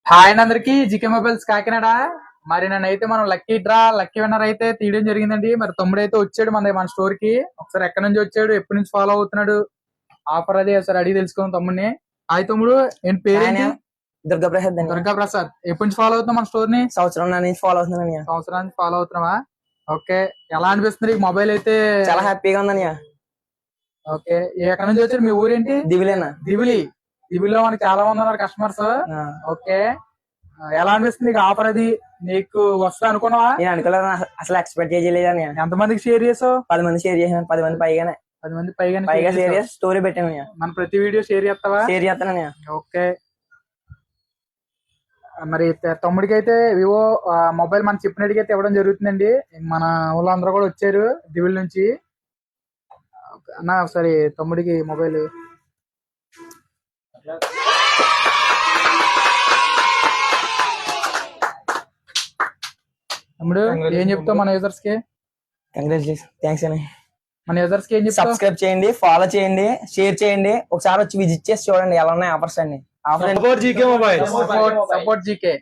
Hi అండి అందరికి GK mobiles Kakinada. మరి నన్నైతే మనం లక్కీ విన్నర్ అయితే తీయడం జరిగిందండి. మరి తమ్ముడు అయితే వచ్చాడు మన స్టోర్ కి. ఒకసారి ఎక్కడి నుంచి వచ్చాడు, ఎప్పటి నుంచి ఫాలో అవుతున్నాడు, ఆఫర్ అది ఒకసారి అడిగి తెలుసుకుందాం తమ్ముడిని. హాయ్ తమ్ముడు, ఏంటి పేరు? దుర్గాప్రసాద్. దుర్గాప్రసాద్. ఎప్పటి నుంచి ఫాలో అవుతున్నాం మన స్టోర్ ని? సంవత్సరానికి ఫాలో అవుతున్నాను. సంవత్సరానికి ఫాలో అవుతున్నావా? ఓకే, ఎలా అనిపిస్తుంది మొబైల్ అయితే? చాలా హ్యాపీగా ఉందని. ఓకే, ఎక్కడి నుంచి వచ్చారు? మీ ఊరేంటి? దివిలేనా? దివిలో మనకి చాలా మంది ఉన్నారు కస్టమర్స్. ఓకే, ఎలా అనిపిస్తుంది ఆఫర్ అది? నీకు వస్తా అనుకున్నావా? నేను అనుకోలేదు, అసలు ఎక్స్పెక్ట్ చేయలేదని. ఎంతమందికి షేర్ చేసావు? 10 మంది షేర్ చేసాను. 10 మంది పైగానే. 10 మంది పైగానే షేర్ చేసి స్టోరీ పెట్టాను. మన ప్రతి వీడియో షేర్ చేస్తావా? షేర్ చేస్తాను. ఓకే, మరి తమ్ముడికి అయితే వివో మొబైల్ మనం చెప్పినట్టుగా అయితే ఇవ్వడం జరుగుతుందండి. మన వాళ్ళందరూ కూడా వచ్చారు దివిల్ నుంచి. అన్న ఒకసారి తమ్ముడికి మొబైల్. తమ్ముడు ఏం చెప్తావు మన యూజర్స్ కి? కంగ్రాచులేషన్, థ్యాంక్స్ అని. మన యూజర్స్ కి ఏం చెప్తావు? సబ్స్క్రైబ్ చేయండి, ఫాలో చేయండి, షేర్ చేయండి. ఒకసారి వచ్చి విజిట్ చేసి చూడండి ఎలా ఉన్నాయి ఆఫర్స్ అన్ని. Support GK.